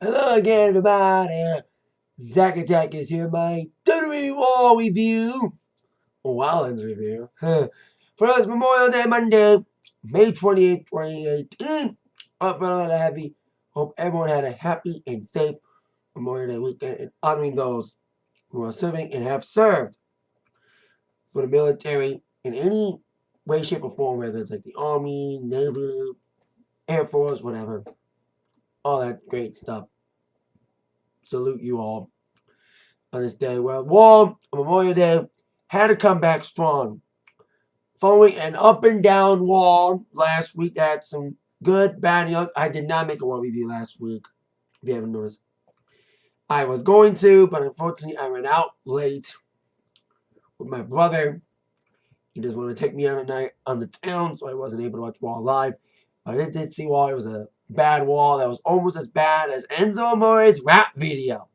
Hello again, everybody. Zack Attack is here, my WWE Raw review. Wildlands review. First Memorial Day Monday, May 28th, 2018. Up and heavy. Hope everyone had a happy and safe Memorial Day weekend and honoring those who are serving and have served for the military in any way, shape, or form, whether it's like the Army, Navy, Air Force, whatever. All that great stuff. Salute you all on this day. Well, War on Memorial Day had to come back strong. Following an up and down wall last week, had some good, bad, young. I did not make a War review last week, if you haven't noticed. I was going to, but unfortunately I ran out late with my brother. He just wanted to take me on a night on the town, so I wasn't able to watch Wall live. But I did see Wall. It was a bad Wall that was almost as bad as Enzo Amore's rap video.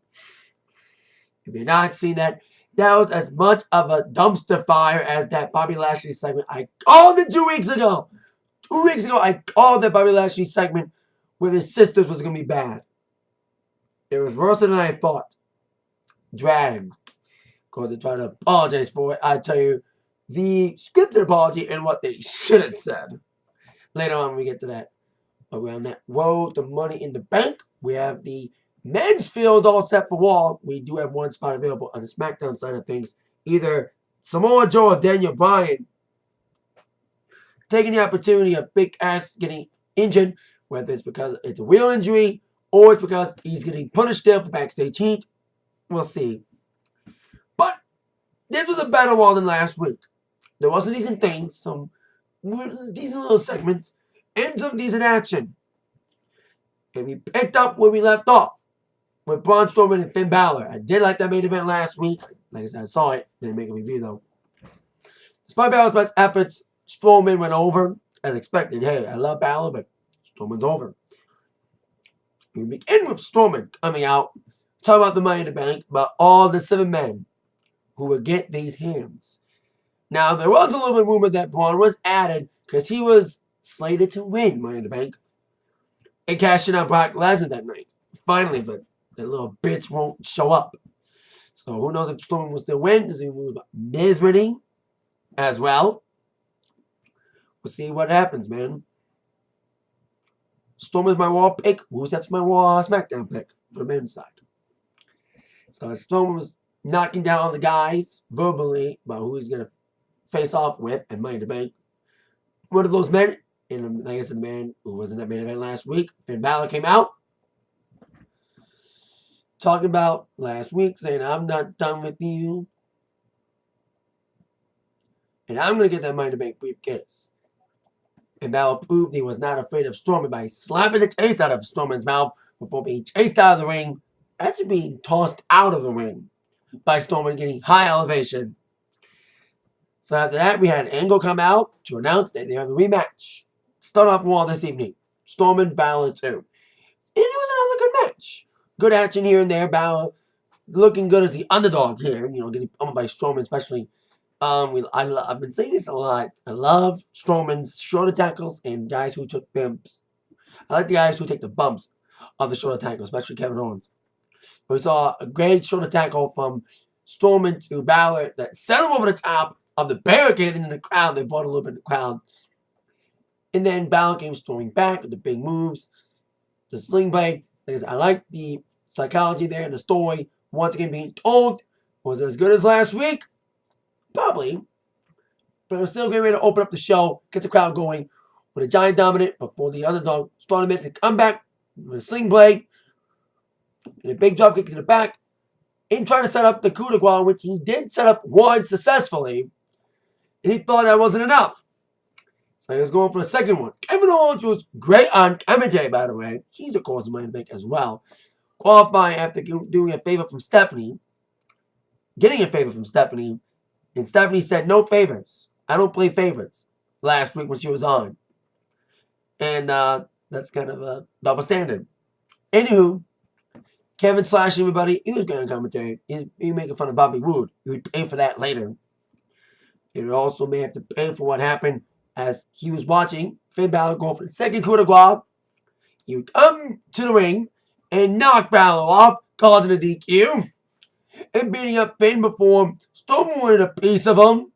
If you've not seen that, that was as much of a dumpster fire as that Bobby Lashley segment I called it 2 weeks ago. 2 weeks ago, I called that Bobby Lashley segment with his sisters was going to be bad. It was worse than I thought. Dragged. Because they're trying to apologize for it. I tell you, the scripted apology and what they should have said. Later on, when we get to that. Around that road, the Money in the Bank, we have the men's field all set for Raw. We do have one spot available on the SmackDown side of things. Either Samoa Joe or Daniel Bryan taking the opportunity of Big Ass getting injured, whether it's because it's a real injury or it's because he's getting punished there for backstage heat. We'll see. But this was a better Raw than last week. There was some decent things, some decent little segments, and some decent action. And we picked up where we left off with Braun Strowman and Finn Balor. I did like that main event last week. Like I said, I saw it. Didn't make a review, though. Despite Balor's best efforts, Strowman went over as expected. Hey, I love Balor, but Strowman's over. We begin with Strowman coming out, talking about the Money in the Bank, about all the 7 men who would get these hands. Now, there was a little bit of rumor that Braun was added because he was slated to win Money in the Bank and cash in on Brock Lesnar that night. Finally, but that little bitch won't show up. So who knows if Strowman will still win? Does he move Miz winning as well? We'll see what happens, man. Strowman's my Raw pick. Rusev's my Raw SmackDown pick for the men's side. So Strowman was knocking down the guys verbally about who he's going to face off with and Money in the Bank. One of those men, and like I said, the man who was in that main event last week, Finn Balor, came out talking about last week, saying, I'm not done with you. And I'm going to get that Money in the Bank briefcase. And Balor proved he was not afraid of Strowman by slapping the taste out of Strowman's mouth before being chased out of the ring, actually being tossed out of the ring by Strowman getting high elevation. So after that, we had Angle come out to announce that they have a rematch. Start off Raw this evening. Strowman, Balor 2. And it was another good match. Good action here and there. Balor looking good as the underdog here. You know, getting pummeled by Strowman, especially. I've been saying this a lot. I love Strowman's shoulder tackles and guys who took bumps. I like the guys who take the bumps of the shoulder tackle, especially Kevin Owens. We saw a great shoulder tackle from Strowman to Balor that sent him over the top of the barricade in the crowd. They brought a little bit of the crowd. And then Balor came storming back with the big moves. The sling blade. I like the psychology there and the story. Once again being told. Was it as good as last week? Probably. But it was still getting ready to open up the show. Get the crowd going. With a giant dominant before the underdog started making a comeback with a sling blade. And a big drop kick to the back. And trying to set up the coup de grace, which he did set up once successfully. And he thought that wasn't enough. So he was going for the second one. Kevin Owens was great on commentary, by the way. He's, of course, a Money in the Bank as well. Qualifying after doing a favor from Stephanie. Getting a favor from Stephanie. And Stephanie said, no favors. I don't play favorites. Last week when she was on. And that's kind of a double standard. Anywho, Kevin slashing everybody. He was good on commentary. He making fun of Bobby Roode. He would pay for that later. He also may have to pay for what happened as he was watching Finn Balor go for the second coup de grace. He would come to the ring and knocked Balor off, causing a DQ, and beating up Finn before Strowman wanted a piece of him.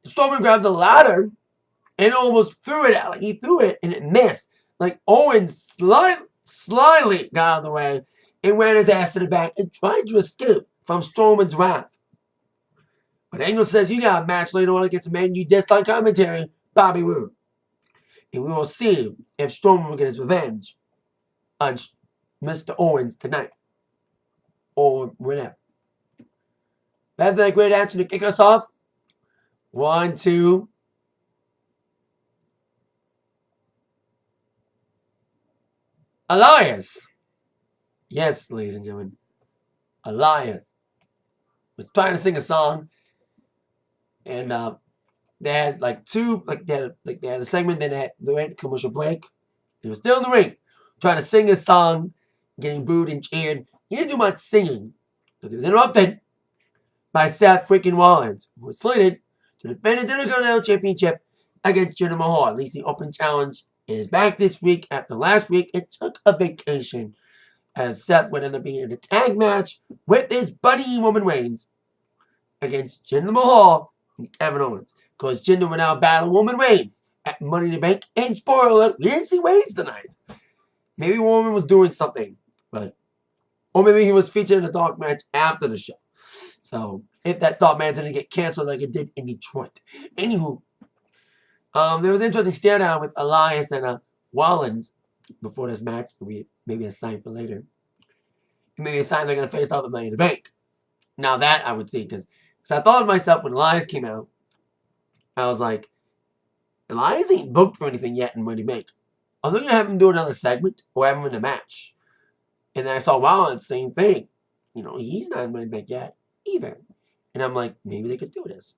Strowman grabbed the ladder and almost threw it out. Like he threw it and it missed. Like Owens slyly got out of the way and ran his ass to the back and tried to escape from Strowman's wrath. But Angle says you got a match later on against a man you dislike commentary, Bobby Roode. And we will see if Strowman will get his revenge on Mr. Owens tonight. Or whenever. After that great action to kick us off. 1, 2. Elias. Yes, ladies and gentlemen. Elias was trying to sing a song. And they had like two, they had a segment, then they went to commercial break. He was still in the ring, trying to sing a song, getting booed and cheered. He didn't do much singing, because he was interrupted by Seth freaking Rollins, who was slated to defend his Intercontinental Championship against Jinder Mahal. At least the open challenge is back this week after last week. It took a vacation, as Seth would end up being in a tag match with his buddy Roman Reigns against Jinder Mahal and Kevin Owens. Because Jinder would now battle Roman Reigns at Money in the Bank. And spoiler alert, we didn't see Reigns tonight. Maybe Roman was doing something, or maybe he was featured in a dark match after the show. So if that dark match didn't get canceled like it did in Detroit. Anywho, there was an interesting stare down with Elias and Rollins before this match. Maybe a sign for later. Maybe a sign they're going to face off at Money in the Bank. Now that I would see, because I thought to myself when Elias came out, I was like, Elias ain't booked for anything yet in Money in the Bank. Are they going to have him do another segment or have him in a match? And then I saw Rollins, same thing. You know, he's not in Money in the Bank yet either. And I'm like, maybe they could do this.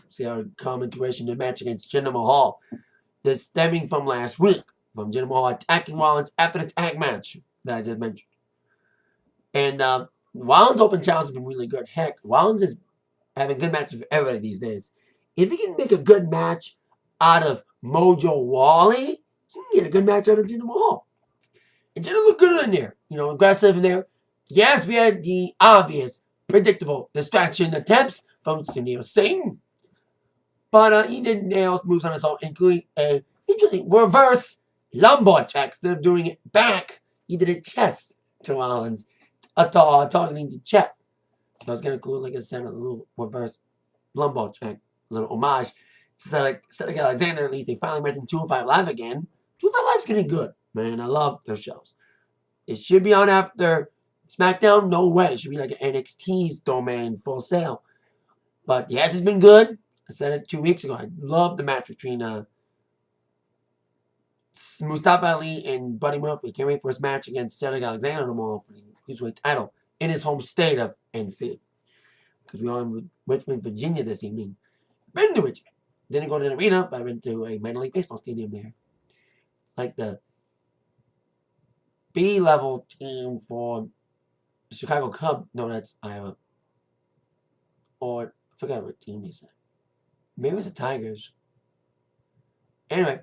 See how it come into fruition the match against Jinder Mahal. This stemming from last week, from Jinder Mahal attacking Rollins after the tag match that I just mentioned. And Rollins' open challenge has been really good. Heck, Rollins is having good matches with everybody these days. If he can make a good match out of Mojo Rawley, he can get a good match out of Jinder Mahal. And Jinder looked good in there. You know, aggressive in there. Yes, we had the obvious, predictable distraction attempts from Sunil Singh. But he did nail moves on his own, including a interesting reverse lumbar check. Instead of doing it back, he did a chest to Rollins, targeting the chest. So it's kind of cool, like I said, a little reverse lumbar check, a little homage. Cedric Alexander, at least they finally mentioned 205 Live again. 205 Live's getting good, man. I love those shows. It should be on after SmackDown. No way. It should be like an NXT's domain, Full Sail. But the match has been good. I said it 2 weeks ago. I love the match between Mustafa Ali and Buddy Murphy. Can't wait for his match against Cedric Alexander tomorrow for the Cruiserweight title in his home state of NC. Because we're in Richmond, Virginia this evening. Been to Richmond. Didn't go to the arena, but I went to a minor league baseball stadium there. It's like the B-level team for the Chicago Cubs. No, that's Iowa. Or, I forgot what team he said. Maybe it was the Tigers. Anyway.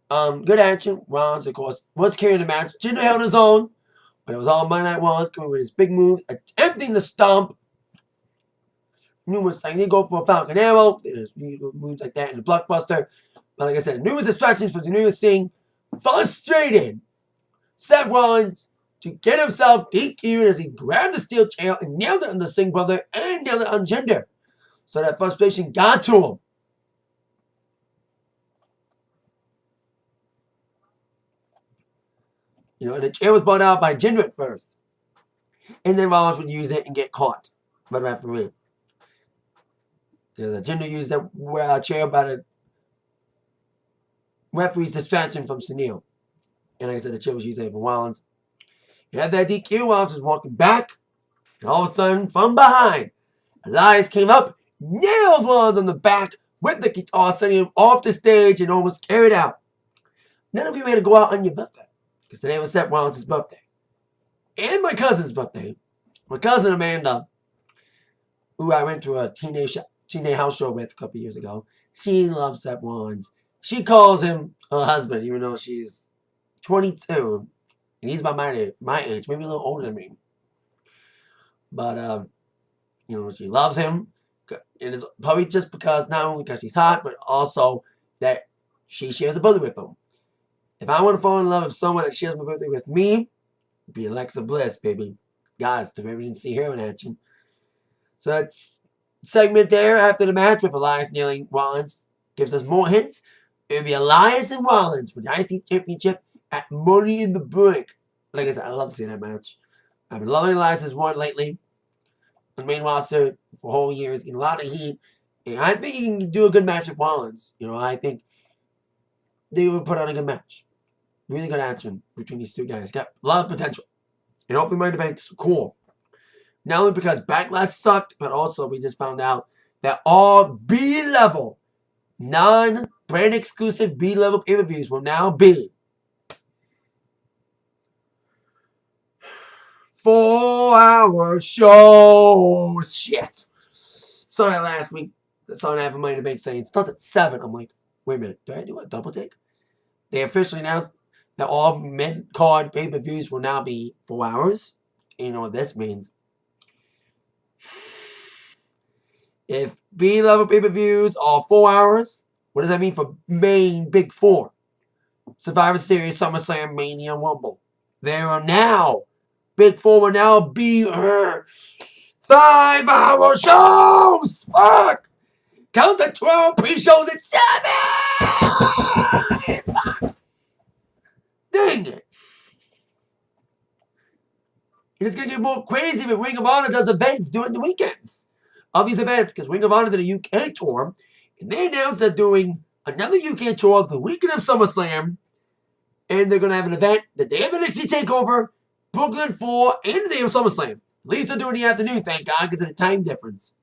Good action. Rollins, of course, was carrying the match. Jinder held his own. But it was all Monday Night Rollins coming with his big move, attempting to stomp. Numerous times. He go for a Falcon Arrow. There's moves like that in the Blockbuster. But like I said, numerous distractions for Sunil Singh. Frustrated Seth Rollins to get himself DQ'd as he grabbed the steel chair and nailed it on the Singh brother and nailed it on Jinder. So that frustration got to him. You know, the chair was brought out by Jinder at first. And then Rollins would use it and get caught by the referee. Because Jinder used that chair by the referee's distraction from Sunil. And like I said, the chair was used for Rollins. He had that DQ. Rollins was walking back. And all of a sudden, from behind, Elias came up, nailed Rollins on the back with the guitar, sending him off the stage and almost carried out. None of you had to go out on your birthday. Because today was Seth Rollins' birthday. And my cousin's birthday. My cousin Amanda, who I went to a teenage house show with a couple years ago, she loves Seth Rollins. She calls him her husband, even though she's 22, and he's about my age, maybe a little older than me. But she loves him. It is probably just because not only because she's hot, but also that she shares a birthday with him. If I want to fall in love with someone that shares my birthday with me, it'd be Alexa Bliss, baby. Guys, to maybe didn't see her in action. So that's segment there after the match with Elias nailing Rollins. Gives us more hints. It would be Elias and Rollins for the IC Championship at Money in the Bank. Like I said, I love to see that match. I've been loving Elias's one lately. The main roster for a whole year is getting a lot of heat. And I think he can do a good match with Rollins. I think they would put on a good match. Really good action between these two guys. Got a lot of potential. And hopefully Money in the Bank's cool. Not only because Backlash sucked, but also we just found out that all B-level, non-brand exclusive B-level pay-per-views will now be 4-hour shows. Shit. Saw that last week. Saw that for Money in the Bank saying it starts at 7. I'm like, wait a minute. Did I do a double take? They officially announced that all mid-card pay-per-views will now be 4 hours. And you know what this means. If B-level pay-per-views are 4 hours, what does that mean for main Big Four? Survivor Series, SummerSlam, Mania, Rumble. There are now, Big Four will now be 5-hour shows! Fuck! Count the 12 pre-shows at 7! Fuck! Dang it! And it's going to get more crazy when Ring of Honor does events during the weekends of these events, because Ring of Honor did a UK tour, and they announced they're doing another UK tour the weekend of SummerSlam, and they're going to have an event the day of NXT TakeOver, Brooklyn 4, and the day of SummerSlam. At least they're doing the afternoon, thank God, because of the time difference.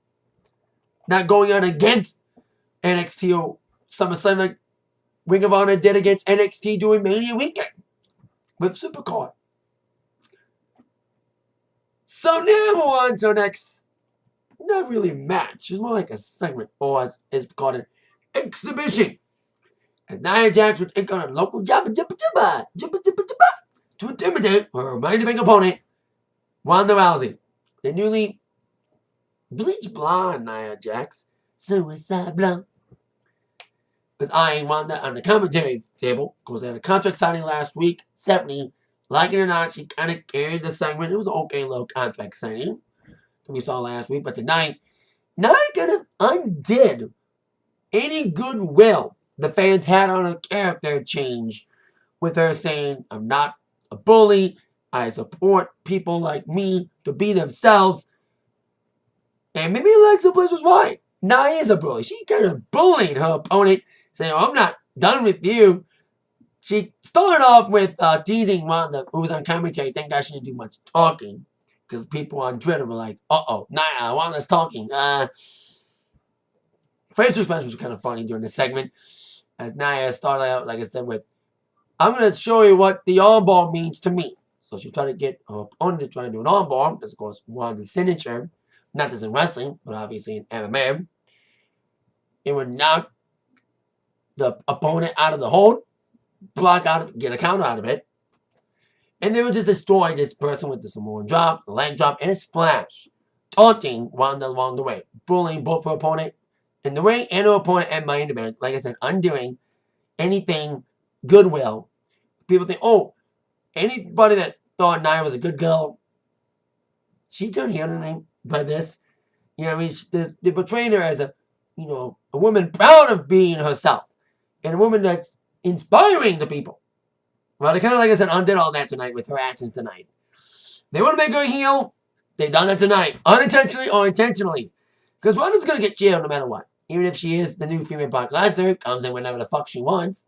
Not going on against NXT or SummerSlam like Ring of Honor did against NXT doing Mania weekend with Supercard. So now on to the next, not really match. It's more like a segment, or as it's called an exhibition. As Nia Jax would take on a local to intimidate her Money in the Bank opponent, Ronda Rousey. The newly bleach blonde Nia Jax, suicide blonde, was eyeing Ronda on the commentary table. Of course, they had a contract signing last week. Stephanie, like it or not, she kind of carried the segment. It was an okay little contract signing that we saw last week. But tonight, Nia kind of undid any goodwill the fans had on her character change with her saying, I'm not a bully. I support people like me to be themselves. And maybe Alexa Bliss was right. Nia is a bully. She kind of bullied her opponent, saying, I'm not done with you. She started off with teasing Ronda, who was on commentary. Thank God she didn't do much talking, because people on Twitter were like, Nia, Ronda's talking. Facial expressions was kind of funny during the segment, as Nia started out, like I said, with, I'm going to show you what the armbar means to me. So she tried to get her opponent to try and do an armbar. That's, of course, Ronda's signature. Not just in wrestling, but obviously in MMA. It would knock the opponent out of the hold, block out, get a counter out of it. And they would just destroy this person with the Samoan drop, the leg drop, and a splash. Taunting Ronda along the way. Bullying both her opponent in the ring and her opponent at Money in the Bank. Like I said, undoing anything goodwill. People think, anybody that thought Nia was a good girl, she turned heel tonight by this. You know what I mean? They're portraying her as a woman proud of being herself. And a woman that's inspiring the people. Well, they kind of, like I said, undid all that tonight with her actions tonight. They want to make her a heel. They've done that tonight. Unintentionally or intentionally. Because Ronda's going to get jailed no matter what. Even if she is the new female Brock Lesnar, comes in whenever the fuck she wants.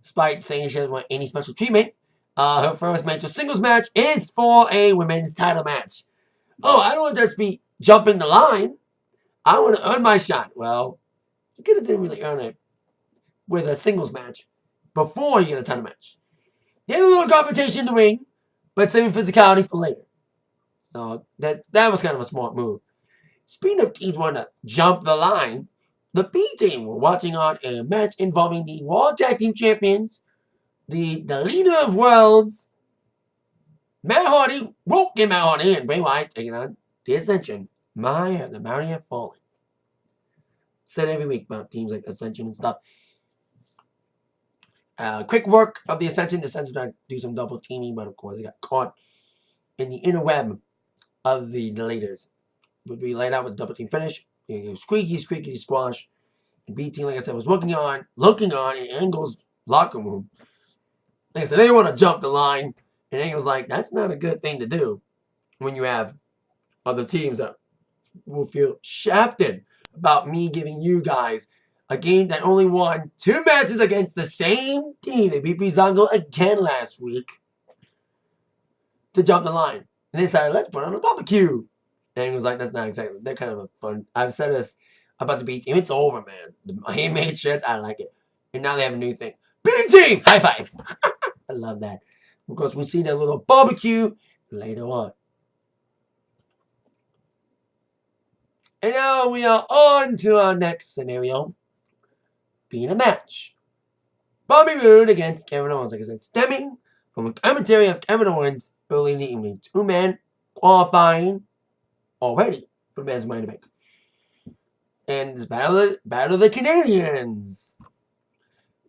Despite saying she doesn't want any special treatment. Her first major singles match is for a women's title match. I don't want to just be jumping the line. I want to earn my shot. Well, you could have didn't really earn it with a singles match before you get a title match. They had a little confrontation in the ring, but saving physicality for later. So that was kind of a smart move. Speaking of teams wanting to jump the line, the B team were watching on a match involving the Raw Tag Team Champions, the leader of worlds, Matt Hardy, Matt Hardy, and Bray Wyatt taking on the Ascension. My, the mighty have fallen. Said every week about teams like Ascension and stuff. Quick work of the Ascension. The Ascension tried to do some double teaming, but of course they got caught in the inner web of the leaders. Would be laid out with a double team finish. Squeaky squash. And B team, like I said, was looking on in Angle's locker room. Like I said, they want to jump the line. And Angle's like, that's not a good thing to do when you have other teams that will feel shafted about me giving you guys a game that only won 2 matches against the same team. They beat Breezango again last week to jump the line. And they decided, let's put on a barbecue. And he was like, that's not exactly, they're kind of a fun. I've said this about the B team. It's over, man. The handmade shirts, I like it. And now they have a new thing. B team! High five! I love that. Because we see that little barbecue later on. And now we are on to our next scenario. Being a match. Bobby Roode against Kevin Owens. Like I said, stemming from a commentary of Kevin Owens early in the evening. 2-man qualifying already for the men's Money in the Bank. And this battle of the Canadians.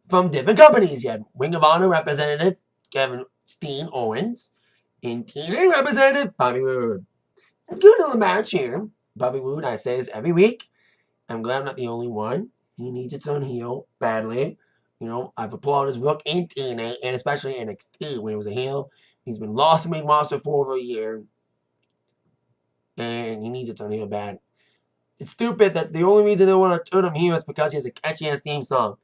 From different companies. You had Ring of Honor representative Kevin Steen Owens. And TNA representative Bobby Roode. Good little match here. Bobby Roode, I say this every week. I'm glad I'm not the only one. He needs its own heel badly. You know, I've applauded his work in TNA and especially NXT when he was a heel. He's been lost in main roster for over a year. And he needs its own heel bad. It's stupid that the only reason they want to turn him heel is because he has a catchy-ass theme song.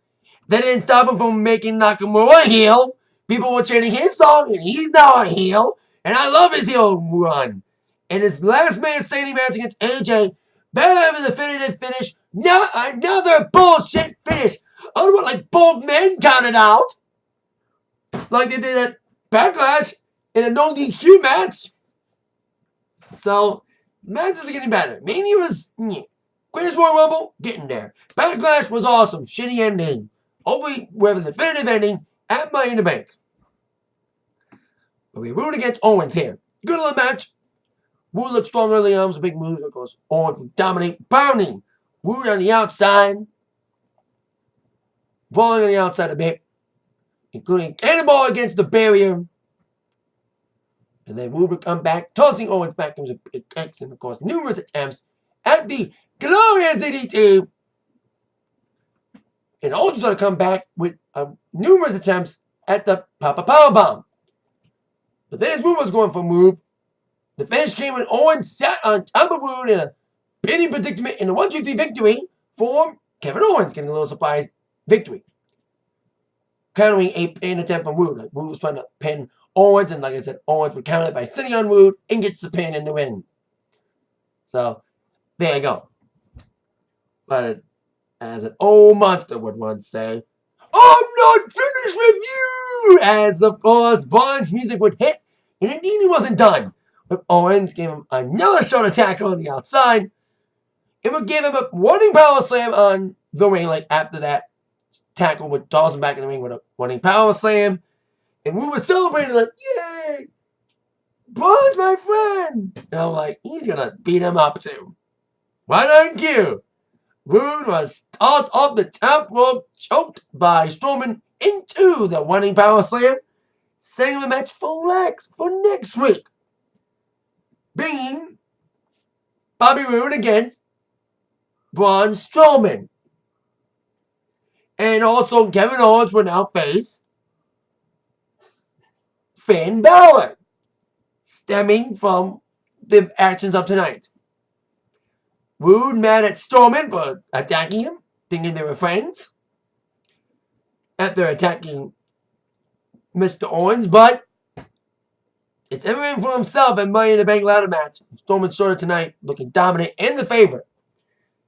That didn't stop him from making Nakamura a heel. People were chanting his song and he's now a heel. And I love his heel run. And his last man standing match against AJ, better have a definitive finish. Not another bullshit finish. I don't want like both men counted out. Like they did at Backlash in a no DQ match. So, matches are getting better. Mania was Greatest Royal Rumble, getting there. Backlash was awesome. Shitty ending. Hopefully, we have a definitive ending at Money in the Bank. But we root against Owens here. Good little match. Roode looked strong early on. It was a big move. Of course, Owens would dominate. Pounding. Roode on the outside. Falling on the outside a bit. Including cannonball against the barrier. And then Roode would come back. Tossing Owens back into the kicks. And of course, numerous attempts at the glorious DDT. And Owens was going to come back with numerous attempts at the Papa Powerbomb. But then his Roode was going for a move. The finish came when Owens sat on top of Roode in a pinning predicament in a 1-2-3 victory for Kevin Owens, getting a little surprise victory. Countering a pin attempt from Roode. Like Roode was trying to pin Owens, and like I said, Owens would counter it by sitting on Roode and gets the pin in the win. So, there you go. But as an old monster would once say, I'm not finished with you! As, of course, Vaughn's music would hit, and indeed he wasn't done. But Owens gave him another short attack on the outside. It would give him a running power slam on the ring. Like after that tackle would toss him back in the ring with a running power slam. And we were celebrating like, yay! Vaughn's my friend! And I'm like, he's gonna beat him up too. Why don't you? Roode was tossed off the top rope, choked by Strowman into the running power slam, setting the match for next week. Being Bobby Roode against Braun Strowman. And also Kevin Owens will now face Finn Balor, stemming from the actions of tonight. Roode mad at Strowman for attacking him, thinking they were friends, after attacking Mr. Owens, but it's everything for himself at Money in the Bank ladder match. Strowman showed it tonight, looking dominant and the favorite.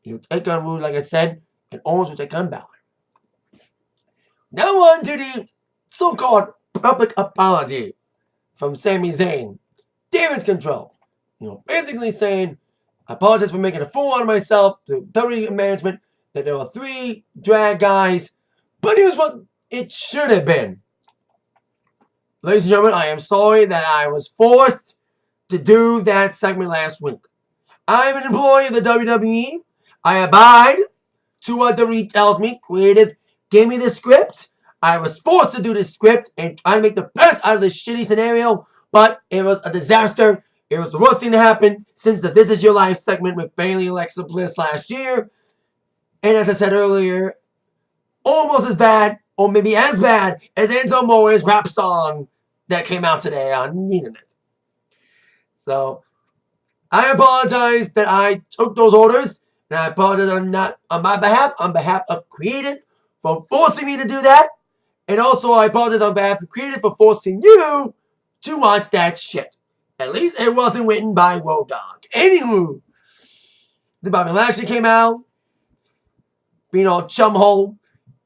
He will take on Roode, like I said, and Owens will take on Balor. Now on to the so-called public apology from Sami Zayn. Damage control. Basically saying, I apologize for making a fool out of myself to WWE management. that there were 3 drag guys, but here's what it should have been. Ladies and gentlemen, I am sorry that I was forced to do that segment last week. I'm an employee of the WWE. I abide to what WWE tells me. Creative gave me the script. I was forced to do this script and try to make the best out of this shitty scenario, but it was a disaster. It was the worst thing to happen since the This Is Your Life segment with Bayley Alexa Bliss last year. And as I said earlier, almost as bad, or maybe as bad, as Enzo Amore's rap song that came out today on the internet. So, I apologize that I took those orders, and I apologize on my behalf, on behalf of Creative, for forcing me to do that. And also, I apologize on behalf of Creative for forcing you to watch that shit. At least it wasn't written by Road Dogg. Anywho, the Bobby Lashley came out, being all chumhole,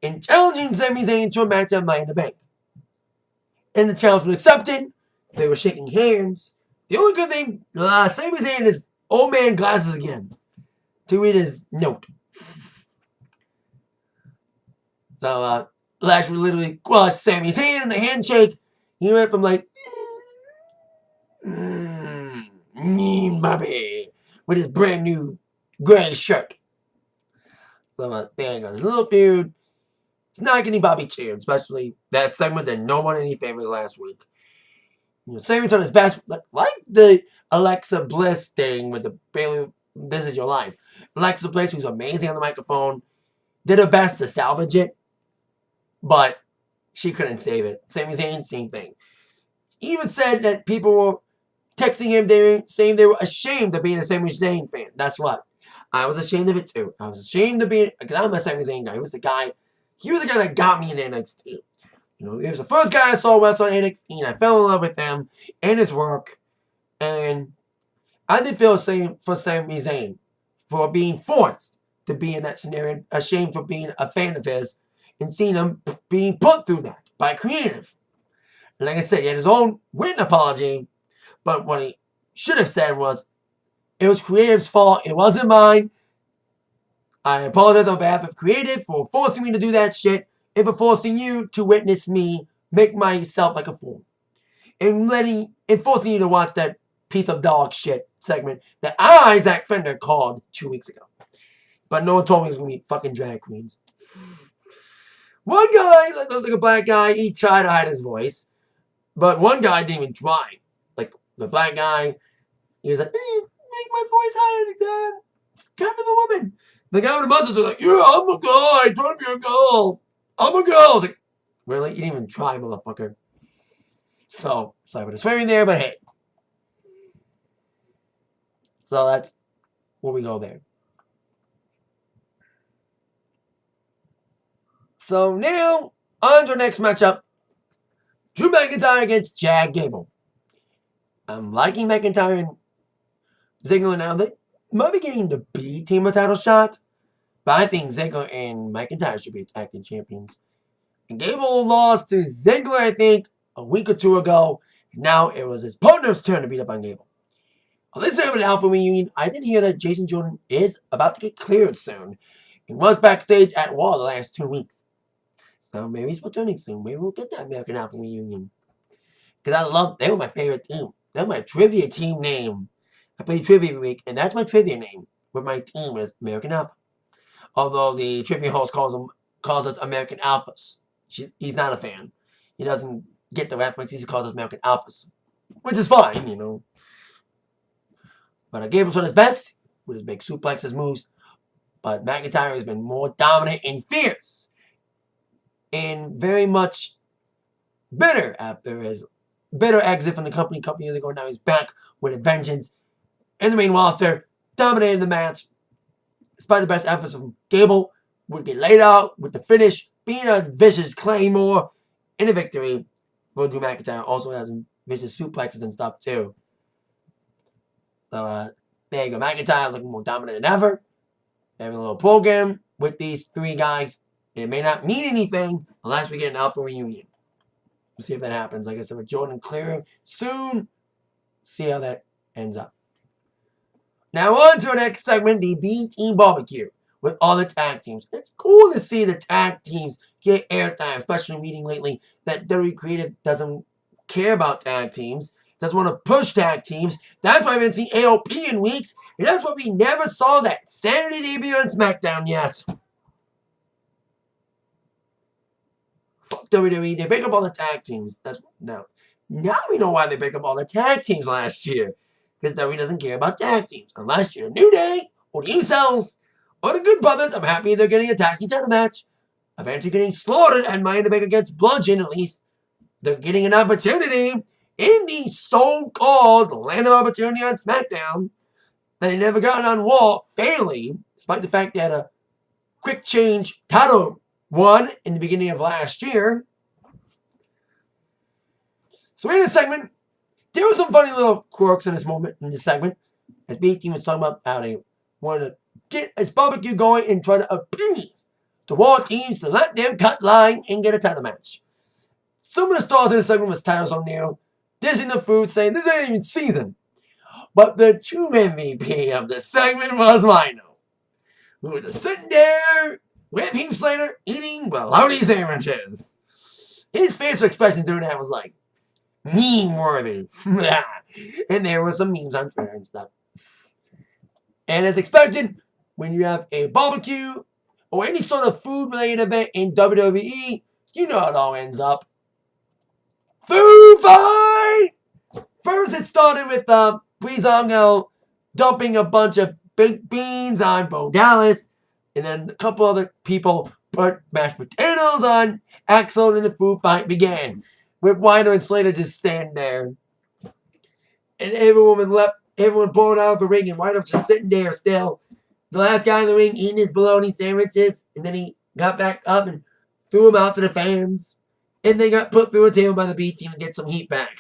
and challenging Sami Zayn to a match at Money in the Bank. And the challenge was accepted. They were shaking hands. The only good thing, Sami Zayn is old man glasses again to read his note. So, Lashley literally crushed Sami's hand in the handshake. He went from like, Bobby, with his brand new gray shirt. So, there you go. This little feud. It's not getting Bobby cheered, especially that segment that no one any favors last week. You know, Sami done his best, like the Alexa Bliss thing with the Bayley, This Is Your Life. Alexa Bliss, who's amazing on the microphone, did her best to salvage it, but she couldn't save it. Sami Zayn, same thing. He even said that people were texting him, saying they were ashamed of being a Sami Zayn fan. That's what. I was ashamed of it too. I was ashamed of being, because I'm a Sami Zayn guy. He was the guy that got me in NXT. You know, he was the first guy I saw wrestle on NXT, and I fell in love with him and his work. And I did feel ashamed for Sami Zayn for being forced to be in that scenario, ashamed for being a fan of his, and seeing him being put through that by Creative. And like I said, he had his own written apology, but what he should have said was, it was Creative's fault, it wasn't mine. I apologize on behalf of Creative for forcing me to do that shit, and for forcing you to witness me make myself like a fool. And forcing you to watch that piece of dog shit segment that I, Zach Fender, called 2 weeks ago. But no one told me it was going to be fucking drag queens. One guy, that looks like a black guy, he tried to hide his voice. But one guy didn't even try. Like, the black guy, he was like, make my voice higher again. Kind of a woman. The guy with the mustache was like, yeah, I'm a guy, trying to be a girl. I'm a girl. I was like, really? You didn't even try, motherfucker. So, sorry about the swearing there, but hey. So that's where we go there. So now, on to our next matchup. Drew McIntyre against Chad Gable. I'm liking McIntyre and Ziggler now. They might be getting the B team a title shot, but I think Ziggler and McIntyre should be tag team champions. And Gable lost to Ziggler, I think, a week or two ago. Now it was his partner's turn to beat up on Gable. On this time of the Alpha reunion, I did hear that Jason Jordan is about to get cleared soon. He was backstage at Raw the last 2 weeks. So maybe he's returning soon. Maybe we'll get that American Alpha reunion. Because they were my favorite team. They're my trivia team name. I play trivia every week, and that's my trivia name. With my team is American Alpha. Although the trivia host calls us American Alphas. He's not a fan. He doesn't get the reference. He calls us American Alphas. Which is fine, you know. But Gable's on his best with his big suplexes moves. But McIntyre has been more dominant and fierce. And very much bitter after his bitter exit from the company a couple years ago. Now he's back with a vengeance in the main roster, dominating the match. Despite the best efforts from Gable, would get laid out with the finish, being a vicious Claymore in a victory for Drew McIntyre. Also has some vicious suplexes and stuff too. So there you go. McIntyre looking more dominant than ever. Having a little program with these 3 guys. It may not mean anything unless we get an Alpha reunion. We'll see if that happens. Like I said, with Jordan clear soon. See how that ends up. Now on to our next segment, the B-Team Barbecue. with all the tag teams. It's cool to see the tag teams get airtime, especially reading lately that WWE Creative doesn't care about tag teams, doesn't want to push tag teams. That's why we haven't seen AOP in weeks, and that's why we never saw that Saturday debut on SmackDown yet. Fuck WWE, they pick up all the tag teams. That's now we know why they pick up all the tag teams last year. Because WWE doesn't care about tag teams. Unless you're New Day, or the Usos, or the Good Brothers. I'm happy they're getting a tag team title match. Eventually getting slaughtered and Money in the Bank against Bludgeon, at least. They're getting an opportunity in the so-called Land of Opportunity on SmackDown that they never got on Raw, failing, despite the fact they had a quick change title won in the beginning of last year. So in this segment, there were some funny little quirks in this segment, as B Team was talking about how they wanted to get this barbecue going and try to appease the Raw teams to let them cut line and get a title match. Some of the stars in the segment was Titles O'Neil, dissing the food, saying this ain't even seasoned. But the true MVP of the segment was Rhino, who was just sitting there with Heath Slater eating bologna sandwiches. His facial expression during that was like, meme-worthy. And there were some memes on Twitter and stuff. And as expected, when you have a barbecue or any sort of food-related event in WWE, you know how it all ends up. Food fight! First it started with Breezango dumping a bunch of baked beans on Bo Dallas, and then a couple other people put mashed potatoes on Axel, and the food fight began. With Wider and Slater just standing there. And everyone pulling out of the ring, and Wider just sitting there still. The last guy in the ring eating his bologna sandwiches, and then he got back up and threw them out to the fans. And they got put through a table by the B Team to get some heat back.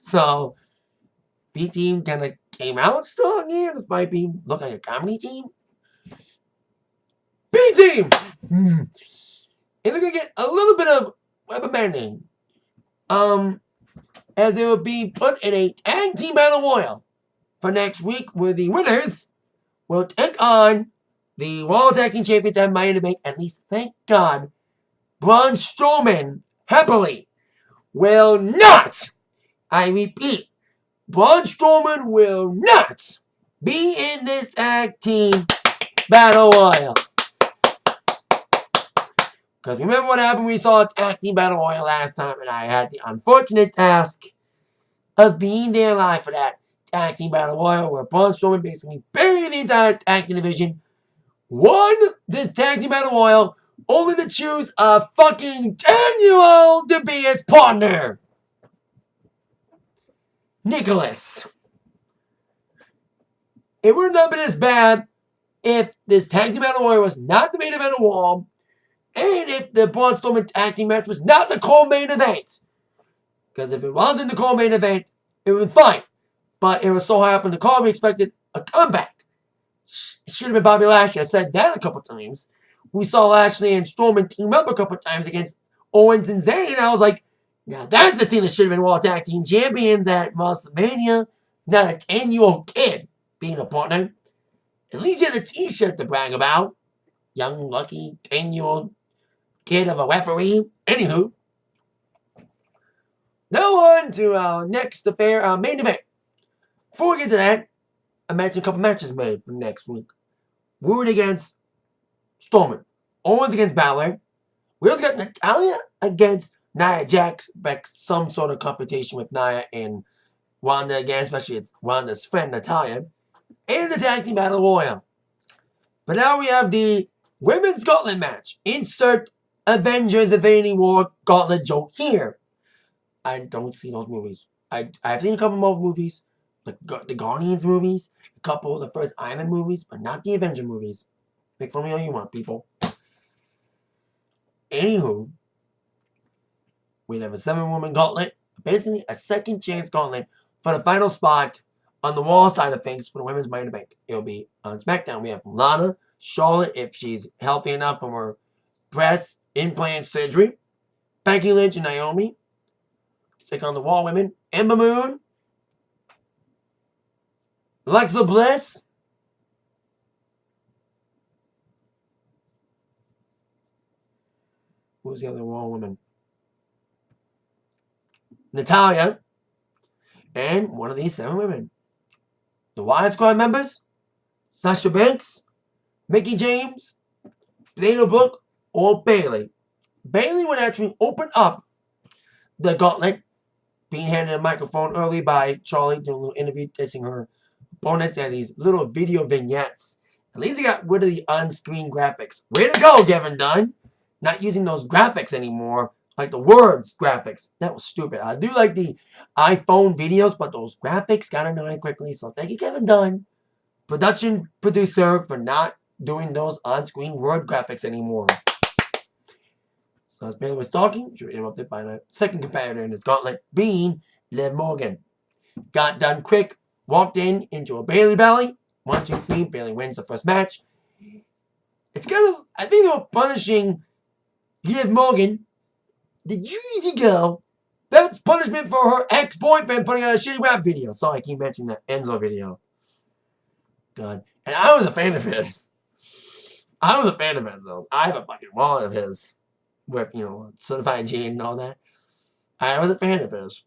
So, B Team kind of came out strong here. This might look like a comedy team. B Team! And they're going to get a little bit of reprimanding. As they will be put in a tag team battle royal for next week, where the winners will take on the Raw Tag Team Champions and Money in the Bank. At least, thank God, Braun Strowman happily will not, I repeat, Braun Strowman will not be in this tag team battle royal. Because remember what happened? We saw a tag team battle royal last time, and I had the unfortunate task of being there live for that tag team battle royal, where Braun Strowman basically buried the entire tag team division, won this tag team battle royal, only to choose a fucking 10-year-old to be his partner. Nicholas. It would not have been as bad if this tag team battle royal was not the main event of Raw, and if the Braun Strowman tag team match was not the co-main event. Because if it wasn't the co-main event, it would be fine. But it was so high up in the card, we expected a comeback. It should have been Bobby Lashley. I said that a couple times. We saw Lashley and Strowman team up a couple times against Owens and Zayn. I was like, now that's the team that should have been Raw Tag Team Champions at WrestleMania. Not a 10-year-old kid being a partner. At least you had a t-shirt to brag about. Young, lucky, 10-year-old kid of a referee. Anywho. Now on to our next affair, our main event. Before we get to that, I mentioned a couple matches made for next week. Wood against Strowman. Owens against Balor. We also got Natalya against Nia Jax. Back some sort of competition with Nia and Ronda again, especially it's Ronda's friend Natalya. And the tag team battle royal. But now we have the women's gauntlet match. Insert Avengers Infinity War gauntlet joke here. I don't see those movies. I've seen a couple more movies. The Guardians movies. A couple of the first Iron Man movies. But not the Avenger movies. Make fun of me all you want, people. Anywho. We have a 7-woman gauntlet. Basically a second chance gauntlet for the final spot on the wall side of things for the women's Money in the Bank. It'll be on SmackDown. We have Lana, Charlotte, if she's healthy enough from her breast implant surgery. Becky Lynch and Naomi. Take on the Wall women. Ember Moon. Alexa Bliss. Who was the other Raw woman? Natalia. And one of these 7 women. The Wyatt Squad members, Sasha Banks, Mickie James, Dana Brooke, or Bayley. Bayley would actually open up the gauntlet, being handed a microphone early by Charlie doing a little interview testing her opponents and these little video vignettes. At least he got rid of the on-screen graphics. Way to go, Kevin Dunn! Not using those graphics anymore, like the words graphics. That was stupid. I do like the iPhone videos, but those graphics got annoying quickly. So thank you, Kevin Dunn, production producer, for not doing those on-screen word graphics anymore. So as Bayley was talking, she was interrupted by the second competitor in his gauntlet, being Liv Morgan. Got done quick, walked into a Bayley Belly. 1, 2, 3, Bayley wins the first match. It's kind of, I think they were punishing Liv Morgan, the Jersey girl. That's punishment for her ex-boyfriend putting out a shitty rap video. Sorry, I keep mentioning that Enzo video. God. And I was a fan of his. I was a fan of Enzo. I have a fucking wallet of his. With, certified gene and all that. I was a fan of his.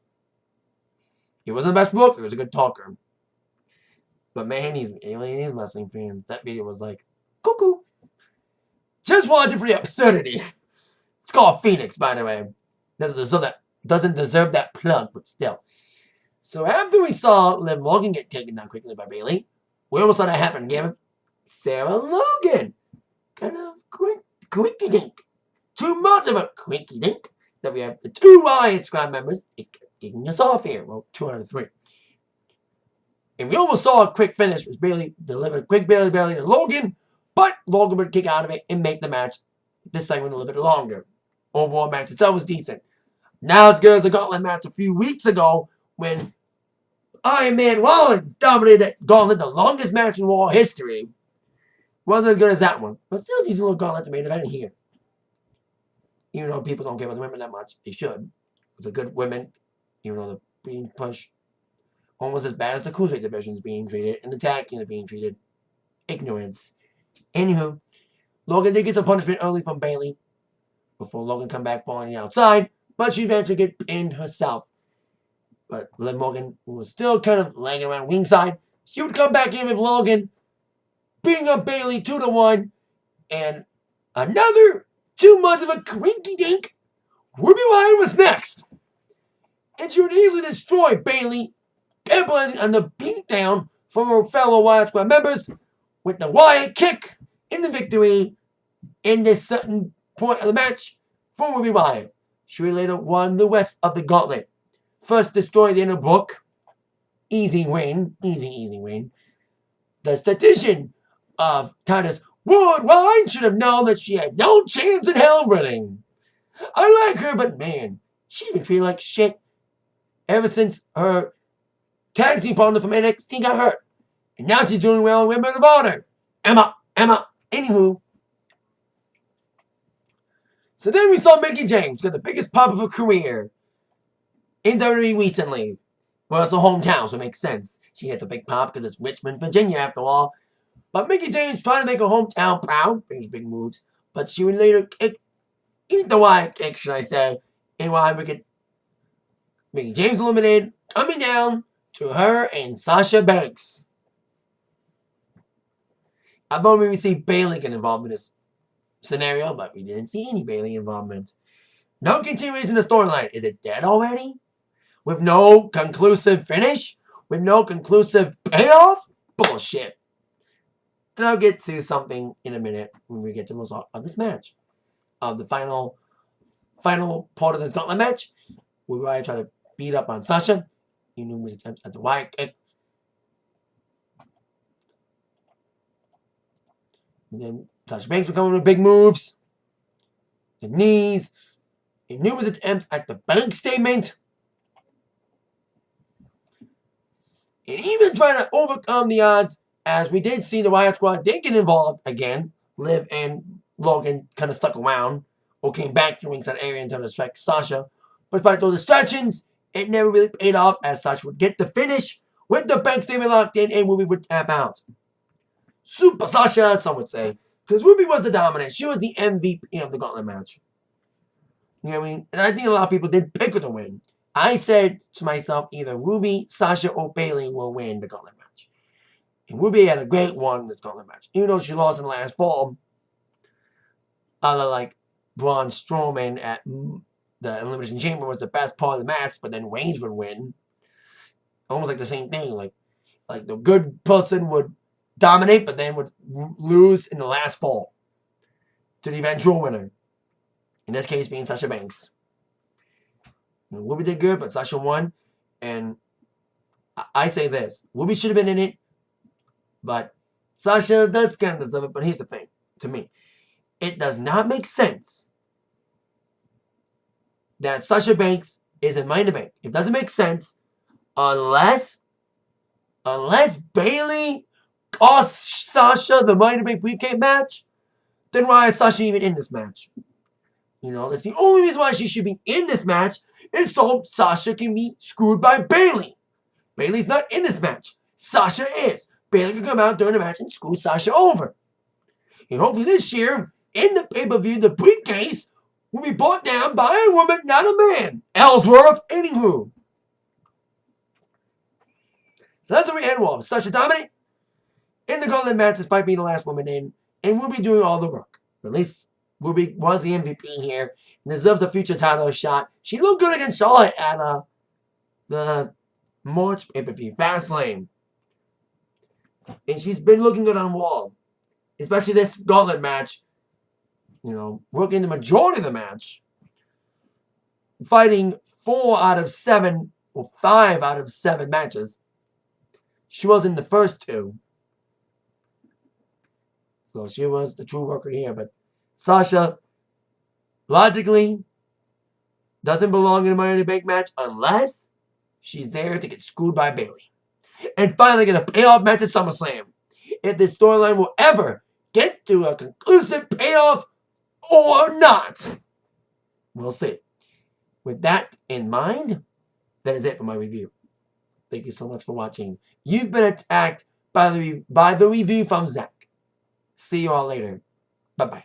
He wasn't the best worker. He was a good talker. But man, he's alien wrestling fans. That video was like, cuckoo. Just watch it for the absurdity. It's called Phoenix, by the way. Doesn't deserve that plug, but still. So after we saw Liv Morgan get taken down quickly by Bayley, we almost saw that happen again. Sarah Logan. Kind of quickie dink. Too much of a quickie dink that we have the 2 Wyatt Squad members kicking us off here. Well, 2 out of 3. And we almost saw a quick finish as Bayley delivered a quick Bayley to Logan, but Logan would kick out of it and make the match, this segment, a little bit longer. Overall match itself was decent. Not as good as the gauntlet match a few weeks ago when Iron Man Rollins dominated that gauntlet, the longest match in Raw history. Wasn't as good as that one, but still decent little gauntlet to main event here. Even though people don't care about the women that much, they should. The good women, even though they're being pushed almost as bad as the cruiserweight division is being treated, and the tag team is being treated. Ignorance. Anywho, Logan did get some punishment early from Bayley before Logan come back falling the outside, but she eventually get pinned herself. But Liv Morgan, who was still kind of laying around ringside, she would come back in with Logan, beating up Bayley 2-1, and another too much of a quinky dink. Ruby Riott was next, and she would easily destroy Bayley, capitalizing on the beatdown from her fellow Wyatt Squad members with the Wyatt kick in the victory in this certain point of the match for Ruby Riott. She later won the rest of the gauntlet. First destroyed Dana Brooke. Easy win. Easy win. The statistician of Titus Woodwine should have known that she had no chance in hell winning. I like her, but man, she's been treated like shit ever since her tag team partner from NXT got hurt. And now she's doing well in Women of Honor. Emma. Anywho. So then we saw Mickie James get the biggest pop of her career in WWE recently. Well, it's a hometown, so it makes sense. She hit the big pop because it's Richmond, Virginia, after all. But Mickie James trying to make her hometown proud, brings big moves. But she would later eat the Wyatt kick, should I say. And why we get Mickie James eliminated, coming down to her and Sasha Banks. I thought we would see Bayley get involved in this scenario, but we didn't see any Bayley involvement. No continuation in the storyline. Is it dead already? With no conclusive finish? With no conclusive payoff? Bullshit. And I'll get to something in a minute when we get to the result of this match. Of the final part of this gauntlet match, where Riott tried to beat up on Sasha. He knew his attempts at the Wyatt kick. And then Sasha Banks would come in with big moves. The knees. He knew his attempts at the bank statement. And even trying to overcome the odds, as we did see the Wyatt Squad did get involved again. Liv and Logan kind of stuck around, or came back to the ringside area until to strike Sasha. But despite those distractions, it never really paid off, as Sasha would get the finish with the bank statement locked in, and Ruby would tap out. Super Sasha, some would say, because Ruby was the dominant. She was the MVP of the gauntlet match. You know what I mean? And I think a lot of people did pick her to win. I said to myself, either Ruby, Sasha, or Bayley will win the gauntlet match. And Ruby had a great one in this gauntlet match. Even though she lost in the last fall, other like Braun Strowman at the Elimination Chamber was the best part of the match, but then Reigns would win. Almost like the same thing. Like the good person would dominate, but then would lose in the last fall to the eventual winner. In this case, being Sasha Banks. Ruby did good, but Sasha won. And I say this. Ruby should have been in it, but Sasha does kind of deserve it. But here's the thing, to me. It does not make sense that Sasha Banks is in Money in the Bank. It doesn't make sense unless Bayley costs Sasha the Money in the Bank pre-game match. Then why is Sasha even in this match? You know, that's the only reason why she should be in this match is so Sasha can be screwed by Bayley. Bayley's not in this match. Sasha is. Bayley can come out during the match and screw Sasha over. And hopefully this year, in the pay-per-view, the briefcase will be brought down by a woman, not a man. Ellsworth, anywho. So that's what we end with. Sasha dominant in the gauntlet match despite being the last woman in. And we'll be doing all the work. Or at least Ruby was the MVP here and deserves a future title shot. She looked good against Charlotte at the March pay-per-view, Fastlane. And she's been looking good on Wall. Especially this gauntlet match. You know, working the majority of the match. Fighting 4 out of 7, or 5 out of 7 matches. She was in the first 2. So she was the true worker here. But Sasha, logically, doesn't belong in a Money in the Bank match unless she's there to get screwed by Bayley. And finally get a payoff match at SummerSlam. If this storyline will ever get to a conclusive payoff or not, we'll see. With that in mind, that is it for my review. Thank you so much for watching. You've been attacked by the review from Zach. See you all later. Bye-bye.